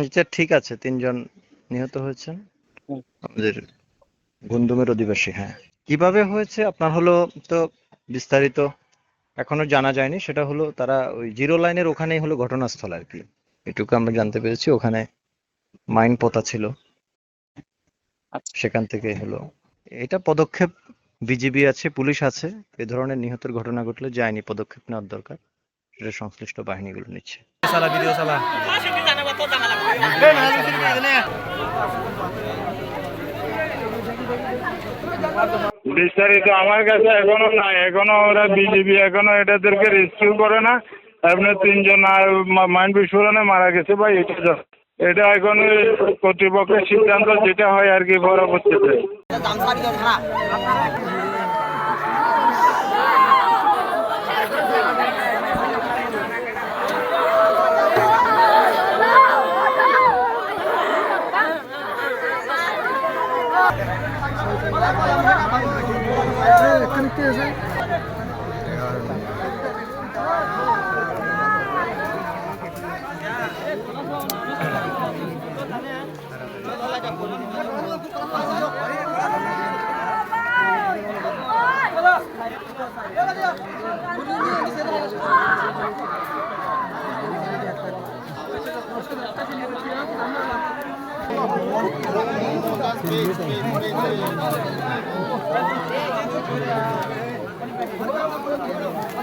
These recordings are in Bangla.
এটা ঠিক আছে, 3 জন নিহত হয়েছেন হুম। আমাদের গুন্দুমের অধিবাসী। হ্যাঁ, কিভাবে হয়েছে আপনার হলো তো বিস্তারিত এখনো জানা যায়নি। সেটা হলো তারা ওই জিরো লাইনের ওখানেই হলো ঘটনাস্থল আর কি, এটুকু আমরা জানতে পেরেছি। ওখানে মাইন পোতা ছিল, আচ্ছা। সেখান থেকে হলো এটা পদক্ষেপ। বিজিবি আছে, পুলিশ আছে, এ ধরনের নিহতের ঘটনা ঘটলে যে আইনি পদক্ষেপ নেওয়ার দরকার সেটা সংশ্লিষ্ট বাহিনীগুলো নিচ্ছে। বিস্তারিত আমার কাছে এখনো নাই, এখনো ওরা বিজেপি এখনো এটাদেরকে রেস্কিউ করে না। আপনার 3 জন মাইন বিস্ফোরণে মারা গেছে ভাই, এটা এখন কর্তৃপক্ষের সিদ্ধান্ত যেটা হয় আর কি পরবর্তীতে।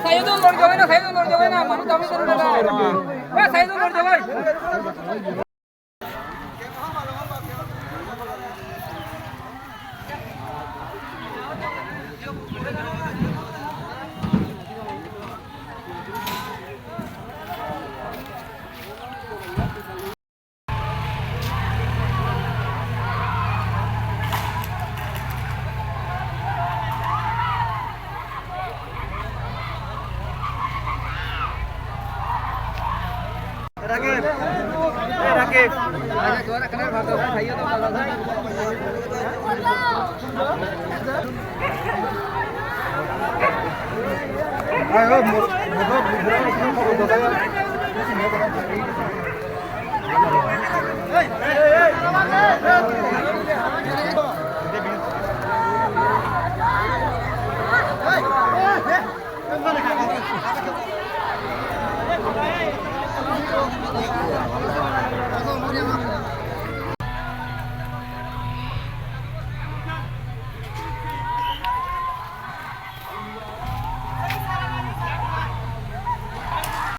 সাইদুল লড় যাবে না মানুষ দামি করে না সাইদুল লড় যাবে।